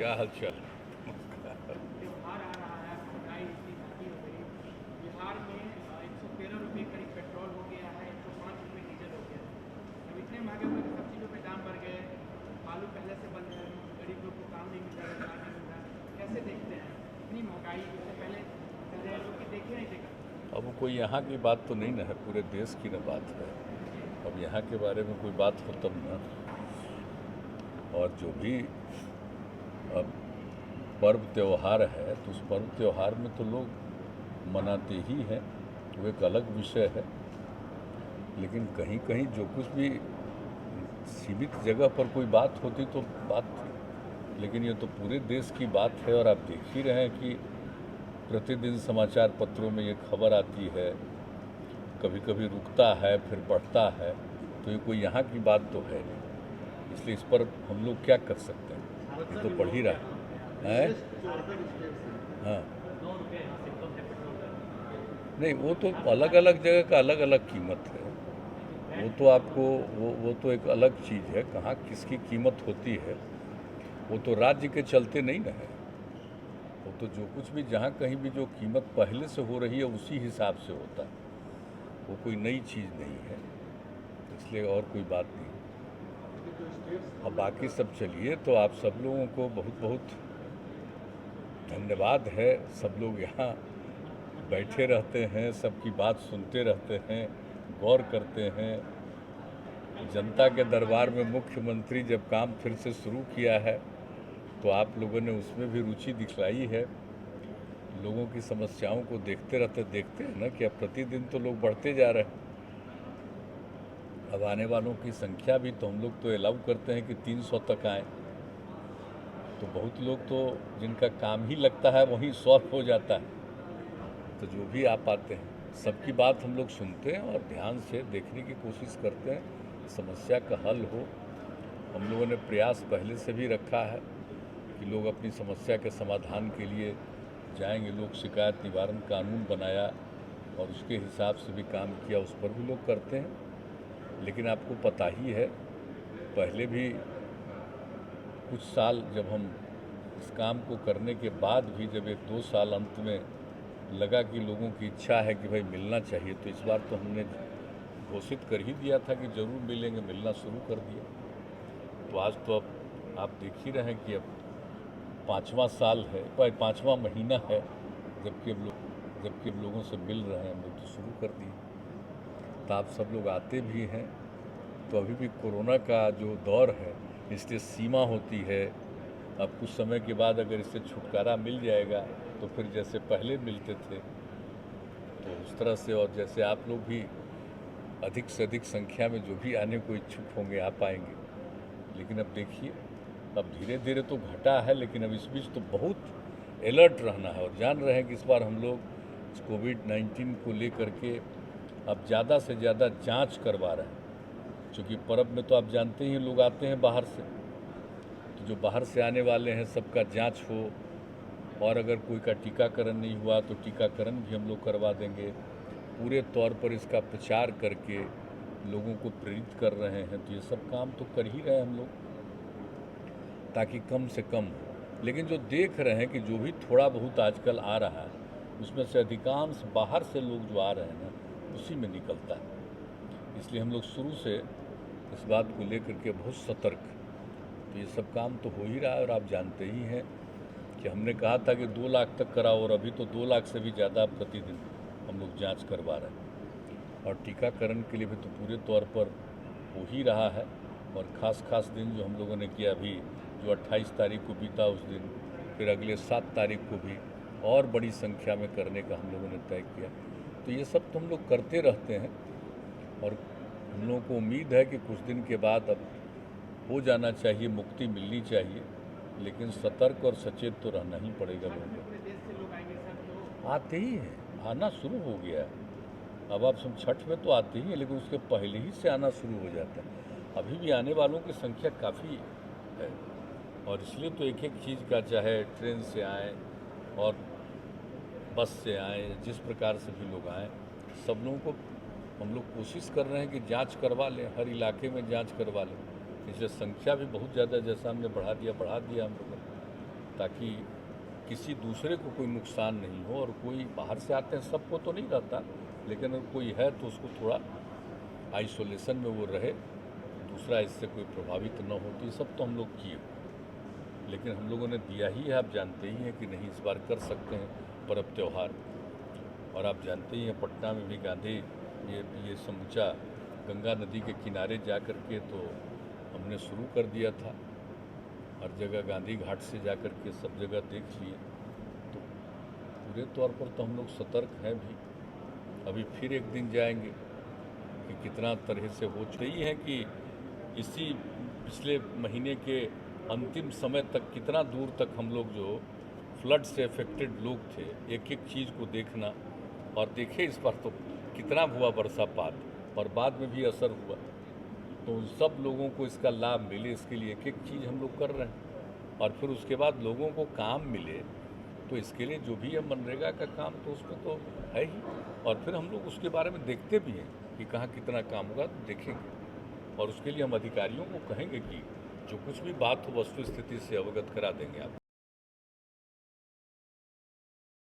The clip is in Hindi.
क्या हाल चाल। त्योहार आ रहा है, महंगाई इतनी महंगी हो गई। बिहार में 113 रुपये करीब पेट्रोल हो गया है, 105 रुपये डीजल हो गया है। अब इतने महंगे हो गए कि सब चीज़ों पे दाम बढ़ गए। आलू पहले से बंद है, गरीब लोग को काम नहीं मिल रहा, रोजगार नहीं मिल रहा। कैसे देखते हैं इतनी महंगाई? इससे पहले पहले लोग की देखे नहीं देखा। अब कोई यहाँ की बात तो नहीं ना है, पूरे देश की ना बात है। अब यहाँ के बारे में कोई बात हो तब ना। और जो भी अब पर्व त्यौहार है तो उस पर्व त्यौहार में तो लोग मनाते ही हैं, वो एक अलग विषय है। लेकिन कहीं कहीं जो कुछ भी सीमित जगह पर कोई बात होती तो बात थी, लेकिन ये तो पूरे देश की बात है। और आप देख ही रहे हैं कि प्रतिदिन समाचार पत्रों में ये खबर आती है, कभी कभी रुकता है फिर बढ़ता है। तो ये कोई यहाँ की बात तो है नहीं, इसलिए इस पर हम लोग क्या कर सकते हैं, ये तो बढ़ ही रहा है। हाँ, नहीं वो तो अलग अलग जगह का अलग अलग कीमत है। वो तो आपको वो तो एक अलग चीज़ है, कहाँ किसकी कीमत होती है वो तो राज्य के चलते नहीं ना है। वो तो जो कुछ भी जहाँ कहीं भी जो कीमत पहले से हो रही है उसी हिसाब से होता है, वो कोई नई चीज़ नहीं है, इसलिए और कोई बात नहीं। अब बाकी सब चलिए, तो आप सब लोगों को बहुत बहुत धन्यवाद है। सब लोग यहाँ बैठे रहते हैं, सबकी बात सुनते रहते हैं, गौर करते हैं। जनता के दरबार में मुख्यमंत्री जब काम फिर से शुरू किया है तो आप लोगों ने उसमें भी रुचि दिखलाई है। लोगों की समस्याओं को देखते हैं ना कि अब प्रतिदिन तो लोग बढ़ते जा रहे हैं। अब आने वालों की संख्या भी तो हम लोग तो अलाउ करते हैं कि 300 तक आए, तो बहुत लोग तो जिनका काम ही लगता है वहीं सॉल्व हो जाता है। तो जो भी आ पाते हैं सबकी बात हम लोग सुनते हैं और ध्यान से देखने की कोशिश करते हैं, समस्या का हल हो। हम लोगों ने प्रयास पहले से भी रखा है कि लोग अपनी समस्या के समाधान के लिए जाएंगे। लोग शिकायत निवारण कानून बनाया और उसके हिसाब से भी काम किया, उस पर भी लोग करते हैं। लेकिन आपको पता ही है, पहले भी कुछ साल जब हम इस काम को करने के बाद भी जब 1-2 साल अंत में लगा कि लोगों की इच्छा है कि भाई मिलना चाहिए, तो इस बार तो हमने घोषित कर ही दिया था कि ज़रूर मिलेंगे, मिलना शुरू कर दिया। तो आज तो अब आप देख ही रहे हैं कि अब 5वां साल है, 5वां महीना है जबकि अब लोगों से मिल रहे हैं। हम लोग तो शुरू कर दिए, तो आप सब लोग आते भी हैं। तो अभी भी कोरोना का जो दौर है इसलिए सीमा होती है। अब कुछ समय के बाद अगर इससे छुटकारा मिल जाएगा तो फिर जैसे पहले मिलते थे तो उस तरह से, और जैसे आप लोग भी अधिक से अधिक संख्या में जो भी आने को इच्छुक होंगे आ पाएंगे। लेकिन अब देखिए, अब धीरे धीरे तो घटा है, लेकिन अब इस बीच तो बहुत अलर्ट रहना है। और जान रहे हैं कि इस बार हम लोग इस कोविड-19 को लेकर के अब ज़्यादा से ज़्यादा जांच करवा रहे हैं। क्योंकि पर्व में तो आप जानते ही लोग आते हैं बाहर से, तो जो बाहर से आने वाले हैं सबका जांच हो। और अगर कोई का टीकाकरण नहीं हुआ तो टीकाकरण भी हम लोग करवा देंगे। पूरे तौर पर इसका प्रचार करके लोगों को प्रेरित कर रहे हैं। तो ये सब काम तो कर ही रहे हैं हम लोग, ताकि कम से कम हो। लेकिन जो देख रहे हैं कि जो भी थोड़ा बहुत आजकल आ रहा है उसमें से अधिकांश बाहर से लोग जो आ रहे हैं ना उसी में निकलता है। इसलिए हम लोग शुरू से इस बात को लेकर के बहुत सतर्क। तो ये सब काम तो हो ही रहा है। और आप जानते ही हैं कि हमने कहा था कि 2 लाख तक कराओ, और अभी तो 2 लाख से भी ज़्यादा प्रतिदिन हम लोग जांच करवा रहे हैं। और टीकाकरण के लिए भी तो पूरे तौर पर हो ही रहा है। और ख़ास दिन जो हम लोगों ने किया, अभी जो 28 तारीख को बीता उस दिन, फिर अगले 7 तारीख को भी और बड़ी संख्या में करने का हम लोगों ने तय किया। तो ये सब तो हम लोग करते रहते हैं। और हम लोगों को उम्मीद है कि कुछ दिन के बाद अब हो जाना चाहिए, मुक्ति मिलनी चाहिए। लेकिन सतर्क और सचेत तो रहना ही पड़ेगा लोगों को। पूरे देश से लोग आएंगे सर, तो आते ही हैं, आना शुरू हो गया है। अब आप सब छठ में तो आते ही हैं, लेकिन उसके पहले ही से आना शुरू हो जाता है। अभी भी आने वालों की संख्या काफ़ी है। और इसलिए तो एक एक चीज़ का, चाहे ट्रेन से आए और बस से आए, जिस प्रकार से भी लोग आएँ, सब लोगों को हम लोग कोशिश कर रहे हैं कि जांच करवा लें, हर इलाके में जांच करवा लें। इसलिए संख्या भी बहुत ज़्यादा, जैसा हमने बढ़ा दिया हम लोगों ने। ताकि किसी दूसरे को कोई नुकसान नहीं हो। और कोई बाहर से आते हैं, सबको तो नहीं रहता, लेकिन अगर कोई है तो उसको थोड़ा आइसोलेशन में वो रहे, दूसरा इससे कोई प्रभावित न हो। तो ये सब तो हम लोग किए, लेकिन हम लोगों ने दिया ही है। आप जानते ही हैं कि नहीं इस बार कर सकते हैं पर्व त्यौहार। और आप जानते ही हैं पटना में भी गांधी ये समूचा गंगा नदी के किनारे जा कर के तो हमने शुरू कर दिया था। हर जगह गांधी घाट से जा कर के सब जगह देख लिए। तो पूरे तौर पर तो हम लोग सतर्क हैं भी। अभी फिर एक दिन जाएंगे कि कितना तरह से हो रही है कि इसी पिछले महीने के अंतिम समय तक कितना दूर तक हम लोग जो फ्लड से अफेक्टेड लोग थे, एक एक चीज़ को देखना। और देखे इस बार तो कितना हुआ बरसापात, और बाद में भी असर हुआ। तो उन सब लोगों को इसका लाभ मिले, इसके लिए एक एक चीज़ हम लोग कर रहे हैं। और फिर उसके बाद लोगों को काम मिले, तो इसके लिए जो भी है मनरेगा का काम तो उसमें तो है ही। और फिर हम लोग उसके बारे में देखते भी हैं कि कहाँ कितना काम होगा, तो देखेंगे। और उसके लिए हम अधिकारियों को कहेंगे कि जो कुछ भी बात हो वस्तु स्थिति से अवगत करा देंगे आप।